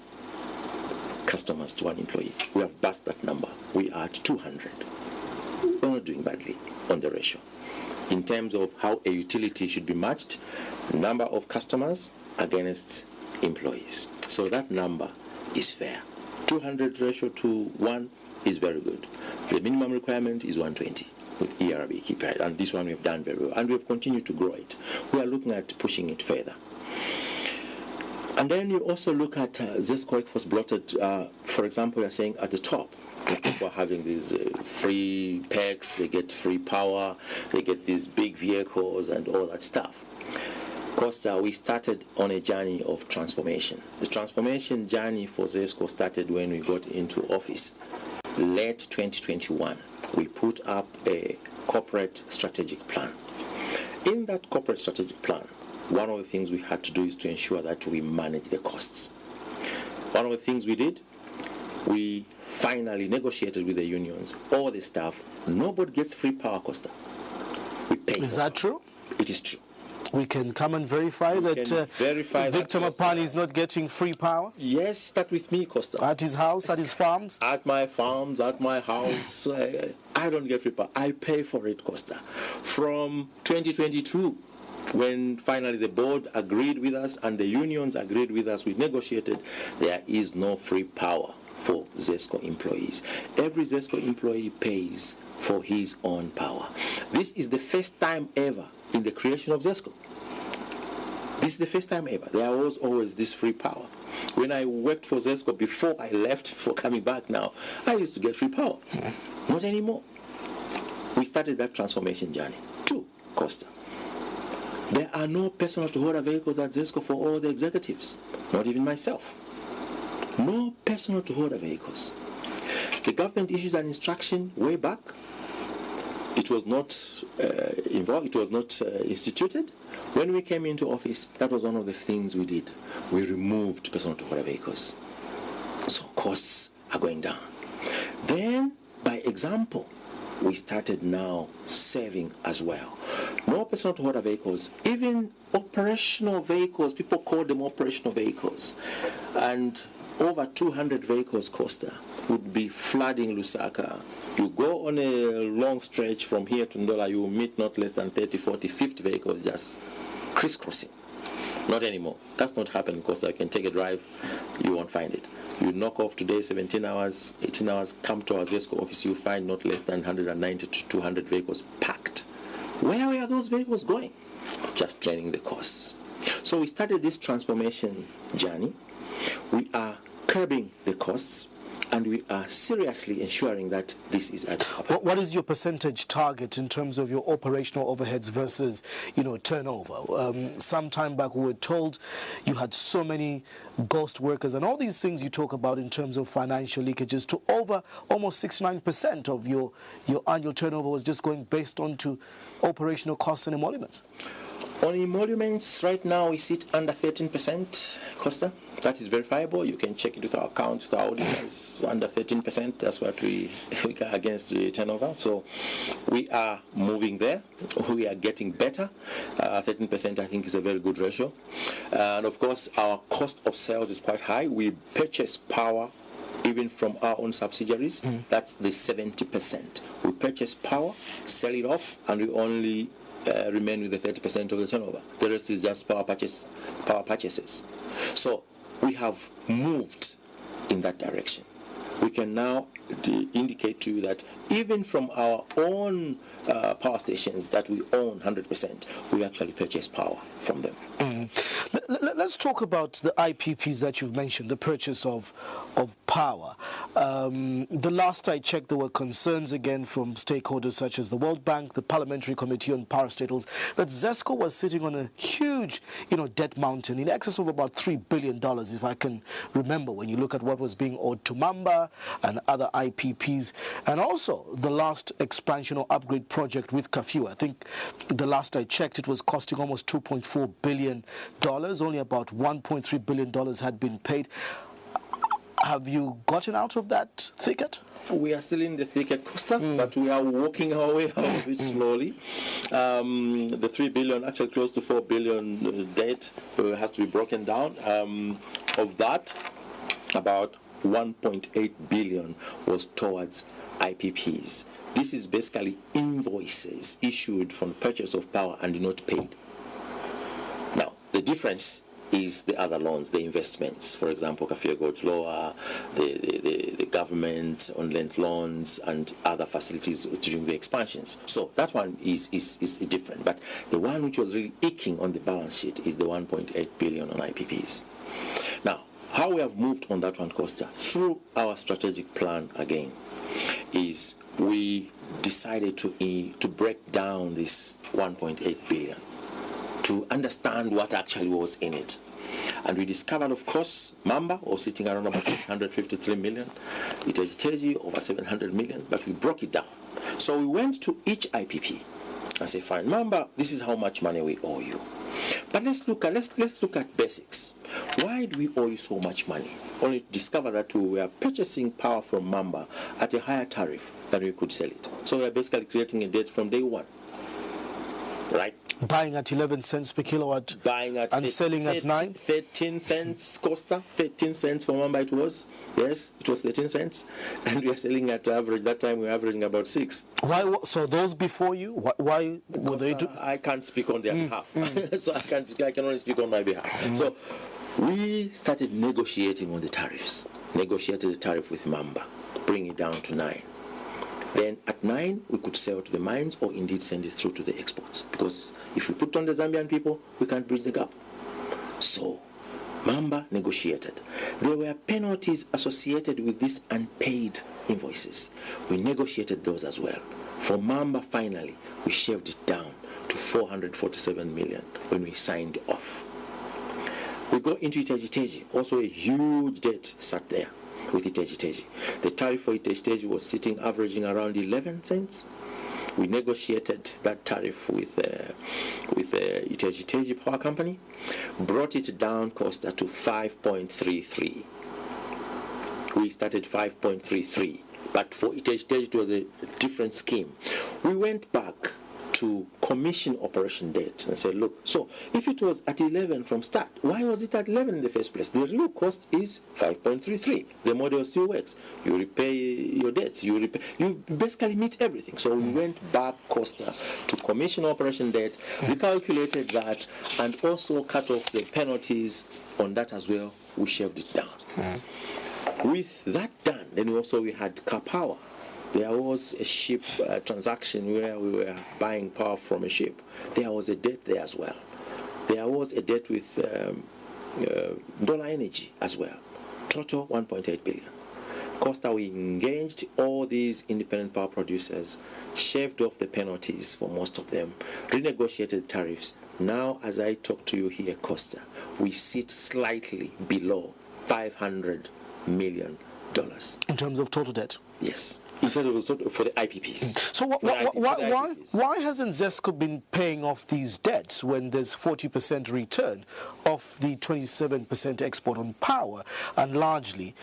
customers to one employee. We have passed that number. We are at 200. We're not doing badly on the ratio. In terms of how a utility should be matched, number of customers against employees. So that number is fair. 200 ratio to 1 is very good. The minimum requirement is 120 with ERB KPI, and this one we have done very well, and we have continued to grow it. We are looking at pushing it further. And then you also look at Zesco workforce bloated. For example, you're saying at the top, people are having these free packs, they get free power, they get these big vehicles and all that stuff. Costa, we started on a journey of transformation. The transformation journey for Zesco started when we got into office. Late 2021, we put up a corporate strategic plan. In that corporate strategic plan, one of the things we had to do is to ensure that we manage the costs. One of the things we did, we finally negotiated with the unions, all the staff. Nobody gets free power, Costa. We pay. Is that true? It is true. We can come and verify that Victor Mapani is not getting free power? Yes, start with me, Costa. At his house, at his farms? At my farms, at my house. I don't get free power. I pay for it, Costa. From 2022, when finally the board agreed with us and the unions agreed with us, we negotiated, there is no free power for Zesco employees. Every Zesco employee pays for his own power. This is the first time ever in the creation of Zesco. This is the first time ever. There was always this free power. When I worked for Zesco before I left for coming back now, I used to get free power. Not anymore. We started that transformation journey. 2, Costa. There are no personal to order vehicles at Zesco for all the executives, not even myself. No personal to order vehicles. The government issued an instruction way back. It was not involved, it was not instituted. When we came into office, that was one of the things we did. We removed personal to order vehicles. So costs are going down. Then, by example, we started now saving as well. No personal to order vehicles, even operational vehicles, people call them operational vehicles. And over 200 vehicles, Costa, would be flooding Lusaka. You go on a long stretch from here to Ndola, you will meet not less than 30, 40, 50 vehicles just crisscrossing. Not anymore. That's not happening, Costa. You can take a drive, you won't find it. You knock off today, 17 hours, 18 hours, come to our Zesco office, you find not less than 190 to 200 vehicles packed. Where are those vehicles going? Just draining the costs. So we started this transformation journey. We are curbing the costs, and we are seriously ensuring that this is at. What is your percentage target in terms of your operational overheads versus, turnover? Some time back we were told you had so many ghost workers and all these things you talk about in terms of financial leakages to over almost 69% of your annual turnover was just going based on to operational costs and emoluments. On emoluments, right now we sit under 13%, Costa. That is verifiable. You can check it with our accounts, with our auditors, under 13%. That's what we got against the turnover. So we are moving there. We are getting better. 13% I think is a very good ratio. And of course, our cost of sales is quite high. We purchase power even from our own subsidiaries. That's the 70%. We purchase power, sell it off, and we only remain with the 30% of the turnover. The rest is just power purchases. So we have moved in that direction. We can now indicate to you that even from our own power stations that we own 100%, we actually purchase power from them. Let's talk about the IPPs that you've mentioned, the purchase of power. The last I checked, there were concerns again from stakeholders such as the World Bank, the Parliamentary Committee on Parastatals, that Zesco was sitting on a huge, debt mountain in excess of about $3 billion, if I can remember, when you look at what was being owed to Mamba and other IPPs, and also the last expansion or upgrade project with Kafue. I think the last I checked, it was costing almost $2.4 billion. Only about $1.3 billion had been paid. Have you gotten out of that thicket? We are still in the thicket, Costa, but we are walking our way out of it slowly. The 3 billion, actually close to 4 billion debt has to be broken down. Of that, about 1.8 billion was towards IPPs. This is basically invoices issued from purchase of power and not paid. Now, the difference is the other loans, the investments. For example, Kafue goes lower, the government on-lent loans and other facilities during the expansions. So that one is different. But the one which was really aching on the balance sheet is the 1.8 billion on IPPs. Now, how we have moved on that one, Costa, through our strategic plan again, is we decided to break down this 1.8 billion to understand what actually was in it. And we discovered, of course, Mamba was sitting around about 653 million, Iteji over 700 million, but we broke it down. So we went to each IPP and said, fine, Mamba, this is how much money we owe you. But let's look at basics. Why do we owe you so much money? Only to discover that we were purchasing power from Mamba at a higher tariff than we could sell it. So we are basically creating a debt from day one. Right? Buying at 11 cents per kilowatt and selling at 9? 13 cents, Costa. 13 cents for Mamba it was. Yes, it was 13 cents. And we are selling at average. That time we were averaging about 6. Why? So those before you, why were they do? I can't speak on their behalf. So I can only speak on my behalf. So we started negotiating on the tariffs. Negotiated the tariff with Mamba. Bring it down to 9. Then at 9, we could sell to the mines or indeed send it through to the exports. Because if we put on the Zambian people, we can't bridge the gap. So Mamba negotiated. There were penalties associated with these unpaid invoices. We negotiated those as well. For Mamba, finally, we shaved it down to 447 million when we signed off. We go into Iteji, also a huge debt sat there with Iteji. The tariff for Iteji was sitting averaging around 11 cents. We negotiated that tariff with Iteji Power Company, brought it down, Costa, to 5.33. We started 5.33, but for Iteji it was a different scheme. We went back to commission operation debt and said, look, so if it was at 11 from start, why was it at 11 in the first place? The real cost is 5.33. The model still works. You repay your debts. You basically meet everything. So we went back, Costa, to commission operation debt, recalculated that, and also cut off the penalties on that as well. We shaved it down. With that done, then also we had car power. There was a ship transaction where we were buying power from a ship. There was a debt there as well. There was a debt with Dollar Energy as well. Total 1.8 billion. Costa, we engaged all these independent power producers, shaved off the penalties for most of them, renegotiated tariffs. Now, as I talk to you here, Costa, we sit slightly below $500 million. In terms of total debt? Yes. In terms of for the IPPs. So why hasn't Zesco been paying off these debts when there's 40% return of the 27% export on power, and largely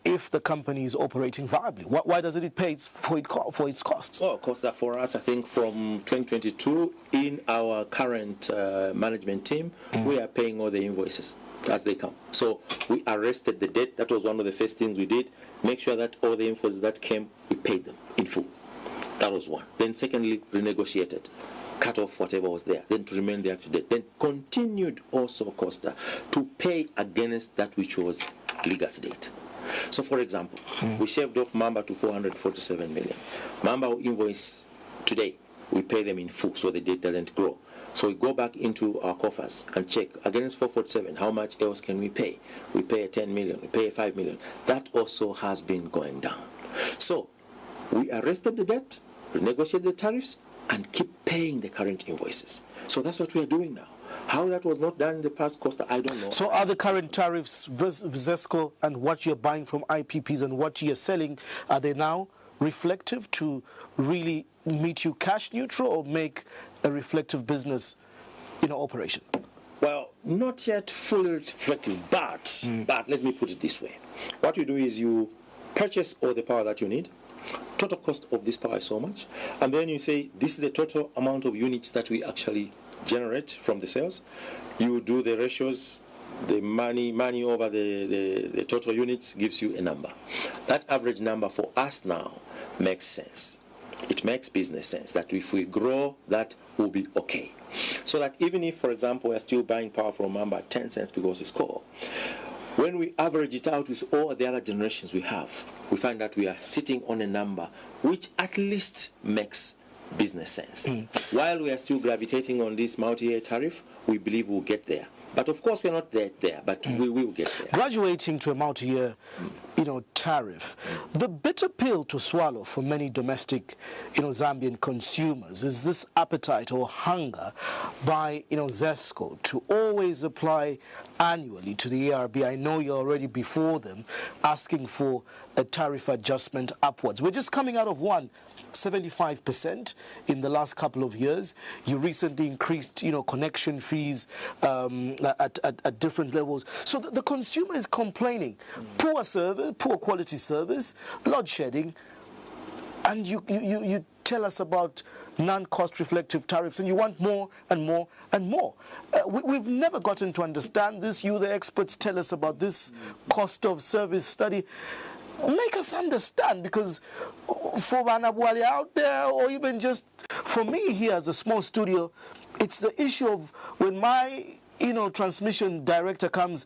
if the company is operating viably? Why doesn't it pay for its costs? Well, Costa, for us, I think from 2022, in our current management team, we are paying all the invoices as they come. So we arrested the debt. That was one of the first things we did. Make sure that all the invoices that came, we paid them in full. That was one. Then secondly, renegotiated, cut off whatever was there, then to remain the actual debt. Then continued also, Costa, to pay against that which was legacy debt. So for example, we shaved off Mamba to 447 million. Mamba will invoice today, we pay them in full so the debt doesn't grow. So we go back into our coffers and check against 447, how much else can we pay? We pay 10 million, we pay 5 million. That also has been going down. So we arrested the debt, renegotiated the tariffs, and keep paying the current invoices. So that's what we are doing now. How that was not done in the past, Costa, I don't know. So are the current tariffs, Zesco, and what you're buying from IPPs and what you're selling, are they now reflective to really meet you cash neutral or make a reflective business operation? Well, not yet fully reflective, but let me put it this way. What you do is you purchase all the power that you need. Total cost of this power is so much. And then you say, this is the total amount of units that we actually generate from the sales. You do the ratios, the money over the total units gives you a number. That average number for us now makes sense. It makes business sense that if we grow, that will be okay. So that even if, for example, we're still buying power from Mamba at 10 cents because it's coal, when we average it out with all the other generations we have, we find that we are sitting on a number which at least makes business sense. While we are still gravitating on this multi-year tariff, we believe we'll get there. But of course, we're not there, but we will get there. Graduating to a multi-year, tariff, the bitter pill to swallow for many domestic, Zambian consumers is this appetite or hunger by, Zesco to always apply annually to the ARB. I know you're already before them asking for a tariff adjustment upwards. We're just coming out of 75% in the last couple of years. You recently increased, connection fees at different levels. So the consumer is complaining. Poor service, poor quality service, load shedding, and you tell us about non-cost reflective tariffs, and you want more and more and more. We've never gotten to understand this. You, the experts, tell us about this cost of service study. Make us understand, because for Banabwali out there, or even just for me here as a small studio, it's the issue of when my transmission director comes,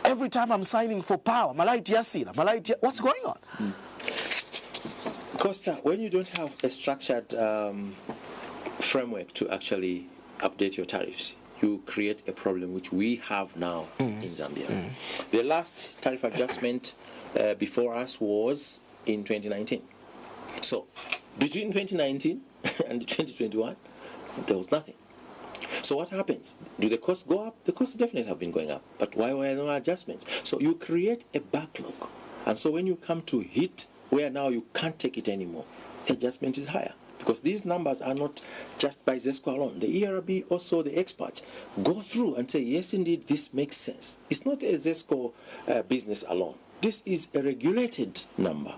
every time I'm signing for power, what's going on? Costa, when you don't have a structured framework to actually update your tariffs, you create a problem which we have now in Zambia. The last tariff adjustment before us was in 2019. So between 2019 and 2021, there was nothing. So what happens? Do the costs go up? The costs definitely have been going up. But why were there no adjustments? So you create a backlog. And so when you come to hit where now you can't take it anymore, the adjustment is higher. Because these numbers are not just by Zesco alone. The ERB, also the experts, go through and say, yes, indeed, this makes sense. It's not a Zesco business alone. This is a regulated number.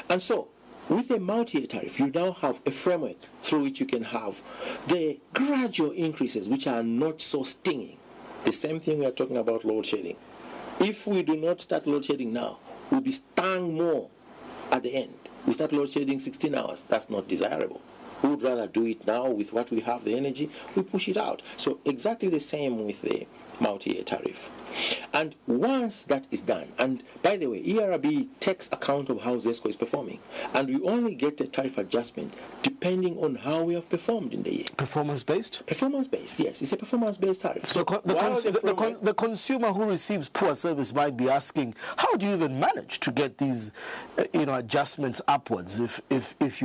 And so with a multi-year tariff, you now have a framework through which you can have the gradual increases which are not so stinging. The same thing we are talking about load shedding. If we do not start load shedding now, we'll be stung more at the end. We start load shedding 16 hours. That's not desirable. We would rather do it now with what we have, the energy, we push it out. So exactly the same with the multi-year tariff. And once that is done, and by the way, ERB takes account of how Zesco is performing, and we only get a tariff adjustment depending on how we have performed in the year. Performance-based? Performance-based, yes. It's a performance-based tariff. So the consumer who receives poor service might be asking, how do you even manage to get these adjustments upwards if it's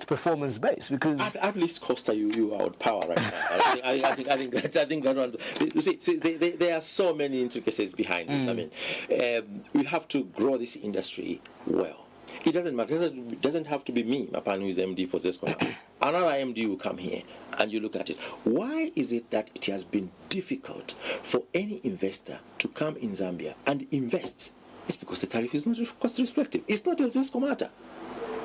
performance-based? Because at least Costa, you are on power right now. I think that one. You see, there are so many intricacies behind this. I mean, we have to grow this industry well. It doesn't matter. It doesn't have to be me, Mapani, who is MD for Zesco now. Another MD will come here and you look at it. Why is it that it has been difficult for any investor to come in Zambia and invest? It's because the tariff is not cost reflective. It's not a Zesco matter.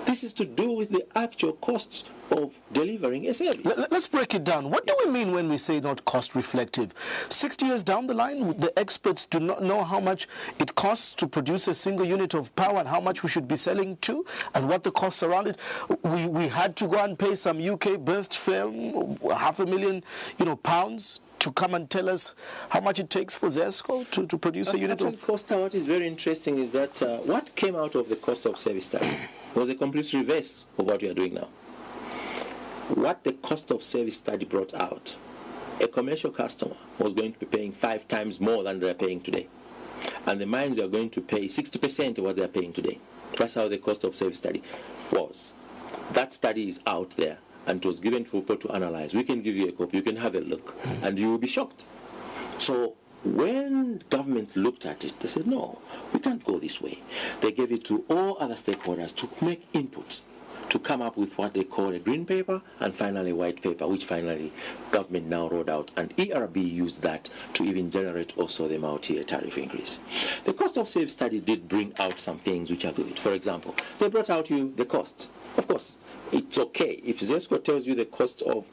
This is to do with the actual costs of delivering a service. Let's break it down. What do we mean when we say not cost reflective? 60 years down the line, the experts do not know how much it costs to produce a single unit of power and how much we should be selling to and what the costs around it. We had to go and pay some UK-based firm £500,000, to come and tell us how much it takes for Zesco to produce a unit of... Costa, what is very interesting is that what came out of the cost of service study was a complete reverse of what we are doing now. What the cost of service study brought out, a commercial customer was going to be paying 5 times more than they are paying today. And the mines are going to pay 60% of what they are paying today. That's how the cost of service study was. That study is out there, and it was given to people to analyze. We can give you a copy, you can have a look, and you will be shocked. So when government looked at it, they said, no, we can't go this way. They gave it to all other stakeholders to make inputs, to come up with what they call a green paper, and finally a white paper, which finally government now rolled out, and ERB used that to even generate also the multi-year tariff increase. The cost of service study did bring out some things which are good. For example, they brought out you the cost. Of course, it's okay. If Zesco tells you the cost of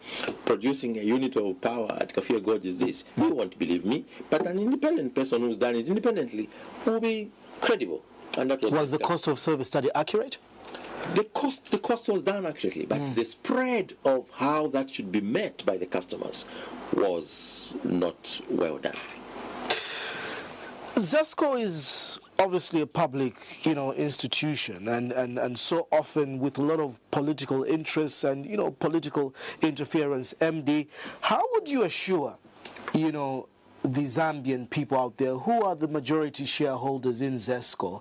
producing a unit of power at Kafia Gorge is this, you won't believe me. But an independent person who's done it independently will be credible. And that was the cost of service study accurate? The cost was done accurately, but the spread of how that should be met by the customers was not well done. Zesco is obviously a public, institution, and so often with a lot of political interests and, political interference. MD, how would you assure, the Zambian people out there who are the majority shareholders in Zesco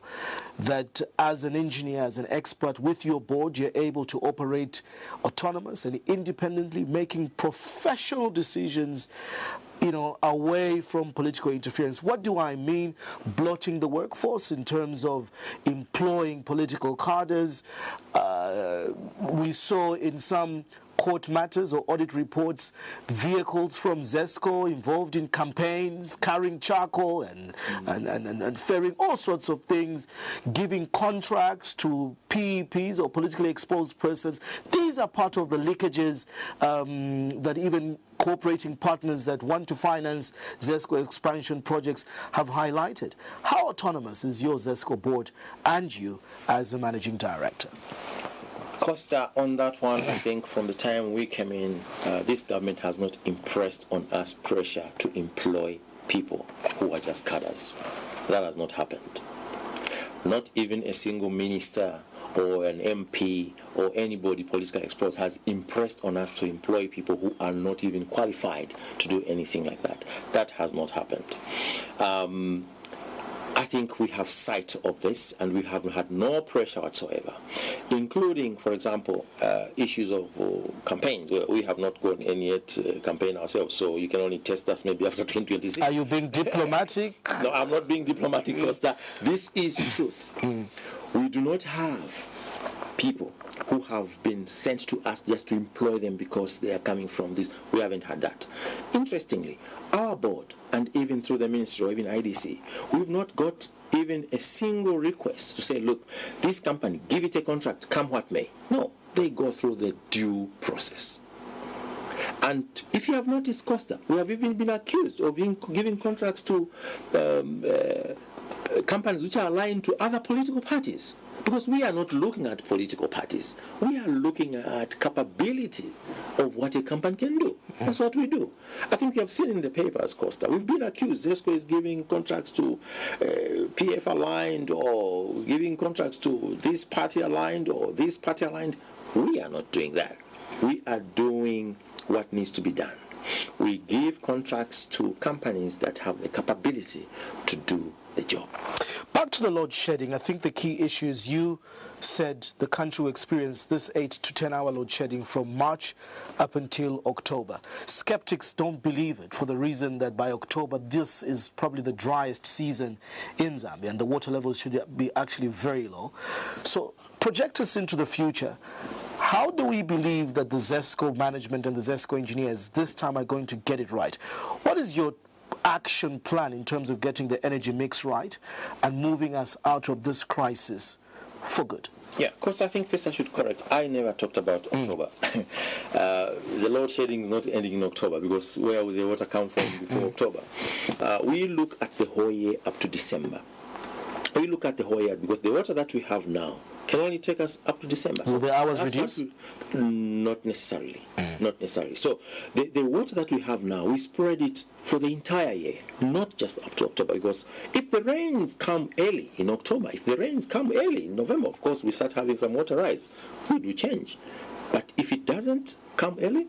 that as an engineer, as an expert with your board, you're able to operate autonomous and independently, making professional decisions away from political interference? What do I mean? Blotting the workforce in terms of employing political cadres. We saw in some court matters or audit reports vehicles from Zesco involved in campaigns, carrying charcoal and ferrying all sorts of things, giving contracts to PEPs or politically exposed persons. These are part of the leakages that even cooperating partners that want to finance Zesco expansion projects have highlighted. How autonomous is your Zesco board and you as a managing director? Costa, on that one, I think from the time we came in, this government has not impressed on us pressure to employ people who are just cadres. That has not happened. Not even a single minister or an MP or anybody political exposed has impressed on us to employ people who are not even qualified to do anything like that. That has not happened. I think we have sight of this, and we have had no pressure whatsoever, including, for example, issues of campaigns. We have not gone any yet campaign ourselves, so you can only test us maybe after 2026. Are you being diplomatic? No, I'm not being diplomatic, Costa. This is truth. We do not have people who have been sent to us just to employ them because they are coming from this. We haven't had that. Interestingly, our board, and even through the ministry or even IDC, we've not got even a single request to say, look, this company, give it a contract, come what may. No, they go through the due process. And if you have noticed, Costa, we have even been accused of giving contracts to companies which are aligned to other political parties. Because we are not looking at political parties. We are looking at capability of what a company can do. That's what we do. I think you have seen in the papers, Costa, we've been accused. Zesco is giving contracts to PF aligned, or giving contracts to this party aligned or this party aligned. We are not doing that. We are doing what needs to be done. We give contracts to companies that have the capability to do the job. Back to the load shedding, I think the key issue is you said the country will experience this 8 to 10 hour load shedding from March up until October. Skeptics don't believe it for the reason that by October this is probably the driest season in Zambia and the water levels should be actually very low. So project us into the future. How do we believe that the Zesco management and the Zesco engineers this time are going to get it right? What is your action plan in terms of getting the energy mix right and moving us out of this crisis for good? Yeah, of course, I think first I should correct. I never talked about October. The load shedding is not ending in October, because where will the water come from before October? We look at the whole year up to December. We look at the whole year because the water that we have now can only take us up to December. Will the hours reduce? Not necessarily. Not necessarily. So the water that we have now, we spread it for the entire year, not just up to October. Because if the rains come early in October, if the rains come early in November, of course we start having some water rise. Good, we change. But if it doesn't come early,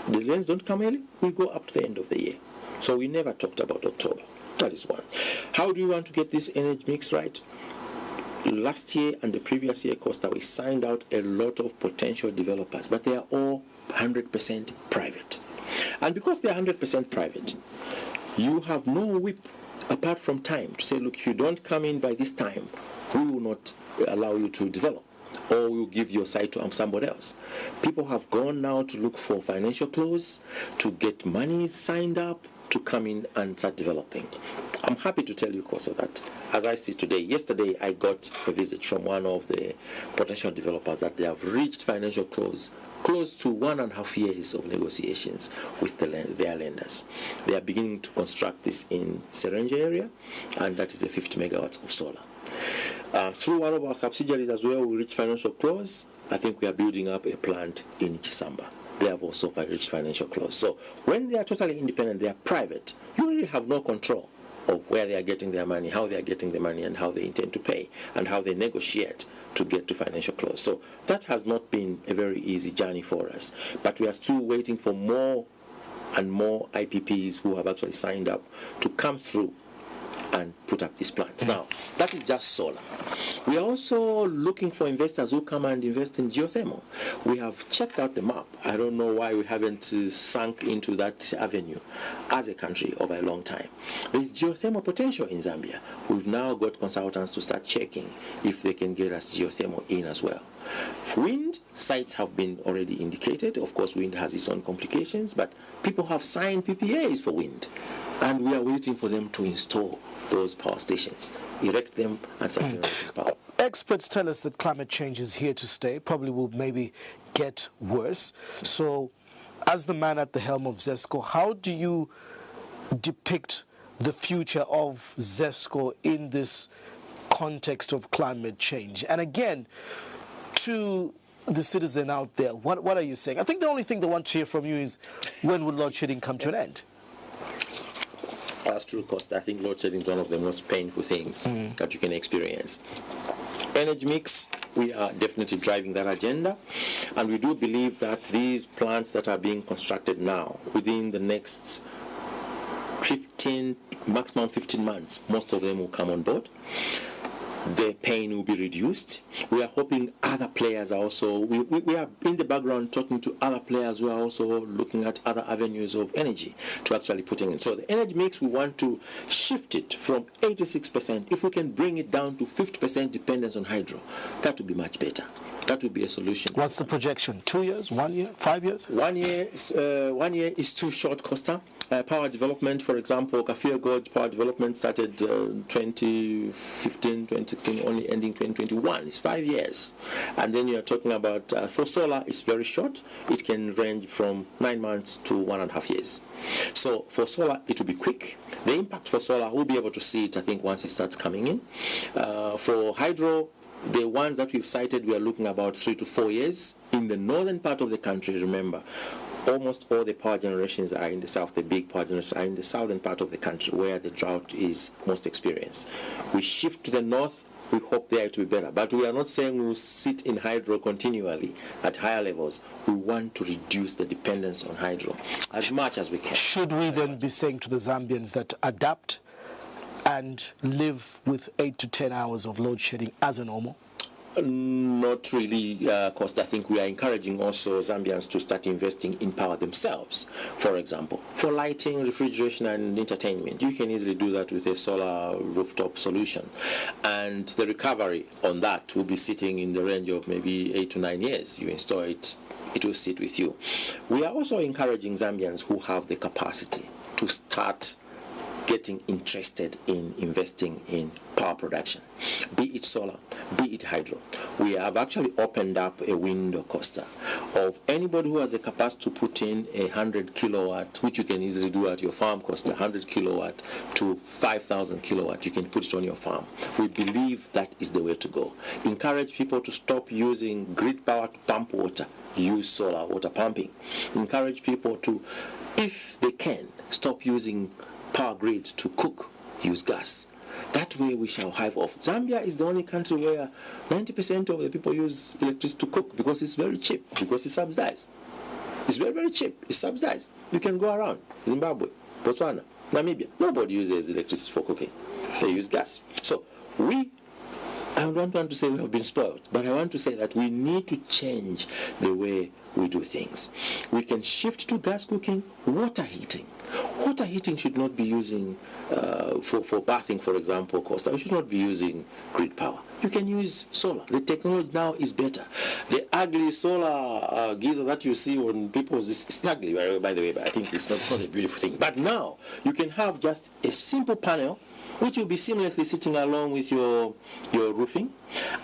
the rains don't come early, we go up to the end of the year. So we never talked about October. That is one. How do we want to get this energy mix right? Last year and the previous year, Costa, we signed out a lot of potential developers, but they are all 100% private. And because they are 100% private, you have no whip apart from time to say, look, if you don't come in by this time, we will not allow you to develop, or we will give your site to somebody else. People have gone now to look for financial close, to get money signed up, to come in and start developing. I'm happy to tell you, Kosa, that as I see today, yesterday I got a visit from one of the potential developers that they have reached financial close to 1.5 years of negotiations with their lenders. They are beginning to construct this in Serenja area, and that is a 50 megawatts of solar. Through one of our subsidiaries as well, we reached financial close. I think we are building up a plant in Chisamba. They have also reached financial close. So when they are totally independent, they are private, you really have no control of where they are getting their money, how they are getting the money, and how they intend to pay, and how they negotiate to get to financial close. So that has not been a very easy journey for us. But we are still waiting for more and more IPPs who have actually signed up to come through and put up these plants. Now, that is just solar. We are also looking for investors who come and invest in geothermal. We have checked out the map. I don't know why we haven't sunk into that avenue as a country over a long time. There is geothermal potential in Zambia. We've now got consultants to start checking if they can get us geothermal in as well. Wind sites have been already indicated. Of course, wind has its own complications, but people have signed PPAs for wind, and we are waiting for them to install those power stations, erect them, and start generating power. Experts tell us that climate change is here to stay, probably will maybe get worse. So, as the man at the helm of Zesco, how do you depict the future of Zesco in this context of climate change? And again, to the citizen out there, what are you saying? I think the only thing they want to hear from you is, when will load shedding come to an end? That's true, Costa. I think load shedding is one of the most painful things that you can experience. Energy mix, we are definitely driving that agenda, and we do believe that these plants that are being constructed now, within the next maximum 15 months, most of them will come on board. The pain will be reduced. We are hoping other players are also, we are in the background talking to other players who are also looking at other avenues of energy to actually putting in. So the energy mix, we want to shift it from 86%. If we can bring it down to 50% dependence on hydro, that would be much better. That would be a solution. What's the projection? 2 years? 1 year? 5 years? 1 year is too short, Costa. Power development, for example, Kafir Gorge power development started 2015, 2016, only ending 2021. It's 5 years. And then you're talking about, for solar, it's very short. It can range from 9 months to 1.5 years. So for solar, it will be quick. The impact for solar, we'll be able to see it, I think, once it starts coming in. For hydro, the ones that we've cited, we are looking about 3 to 4 years. In the northern part of the country, remember, almost all the power generations are in the south. The big power generations are in the southern part of the country where the drought is most experienced. We shift to the north, we hope there to be better. But we are not saying we will sit in hydro continually at higher levels. We want to reduce the dependence on hydro as much as we can. Should we then be saying to the Zambians that adapt and live with 8 to 10 hours of load shedding as a normal? Not really, Costa. I think we are encouraging also Zambians to start investing in power themselves. For example, for lighting, refrigeration, and entertainment, you can easily do that with a solar rooftop solution. And the recovery on that will be sitting in the range of maybe 8 to 9 years. You install it, it will sit with you. We are also encouraging Zambians who have the capacity to start getting interested in investing in power production, be it solar, be it hydro. We have actually opened up a window, Costa, of anybody who has the capacity to put in 100 kilowatt, which you can easily do at your farm, Costa, 100 kilowatt to 5,000 kilowatt, you can put it on your farm. We believe that is the way to go. Encourage people to stop using grid power to pump water, use solar water pumping. Encourage people to, if they can, stop using power grid to cook, use gas. That way we shall hive off. Zambia is the only country where 90% of the people use electricity to cook because it's very cheap, because it's subsidized. It's very, very cheap. It's subsidized. You can go around Zimbabwe, Botswana, Namibia. Nobody uses electricity for cooking. They use gas. So I don't want to say we have been spoiled, but I want to say that we need to change the way we do things. We can shift to gas cooking, water heating. Water heating should not be using, for bathing, for example, Costa, we should not be using grid power. You can use solar. The technology now is better. The ugly solar geyser that you see on people is ugly, by the way, but I think it's not a beautiful thing. But now, you can have just a simple panel which will be seamlessly sitting along with your roofing,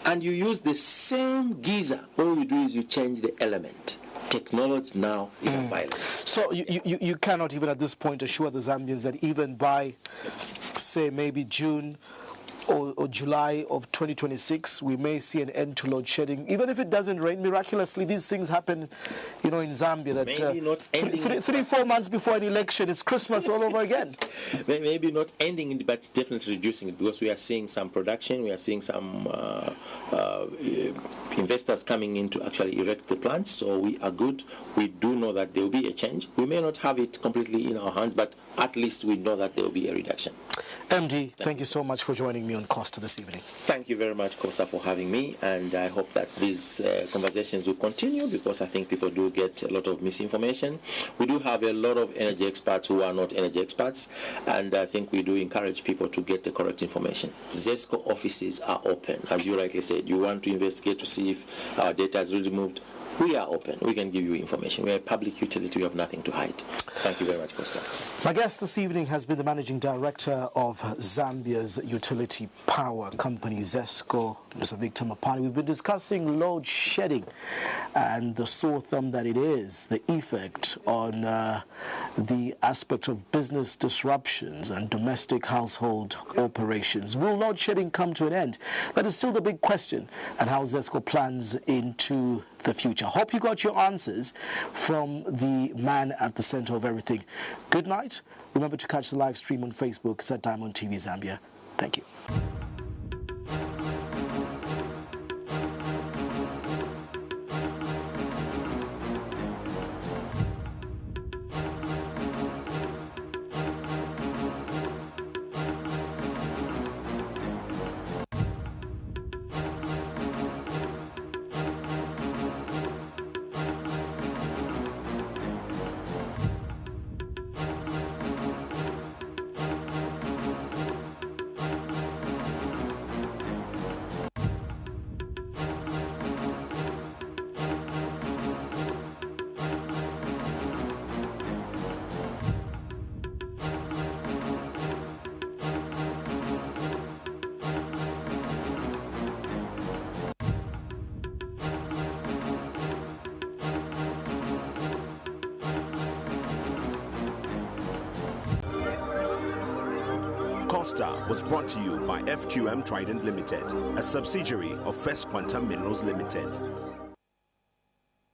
and you use the same geyser. All you do is you change the element. Technology now is available. So you cannot even at this point assure the Zambians that even by, say, maybe June or July of 2026, we may see an end to load shedding. Even if it doesn't rain miraculously, these things happen, in Zambia. That maybe not ending 3-4 months before an election, it's Christmas all over again. Maybe not ending it, but definitely reducing it, because we are seeing some production, we are seeing some investors coming in to actually erect the plants. So we are good. We do know that there will be a change. We may not have it completely in our hands, but at least we know that there will be a reduction. MD, thank you so much for joining me on Costa this evening. Thank you very much, Costa, for having me, and I hope that these conversations will continue, because I think people do get a lot of misinformation. We do have a lot of energy experts who are not energy experts, and I think we do encourage people to get the correct information. Zesco offices are open, as you rightly said. You want to investigate to see if our data is really moved. We are open. We can give you information. We are a public utility. We have nothing to hide. Thank you very much, Costa. My guest this evening has been the Managing Director of Zambia's utility power company, Zesco, Mr. Victor Mapani. We've been discussing load shedding and the sore thumb that it is, the effect on the aspect of business disruptions and domestic household operations. Will load shedding come to an end? That is still the big question, and how Zesco plans into the future. Hope you got your answers from the man at the center of everything. Good night. Remember to catch the live stream on Facebook. It's at Diamond TV Zambia. Thank you. Costa was brought to you by FQM Trident Limited, a subsidiary of First Quantum Minerals Limited.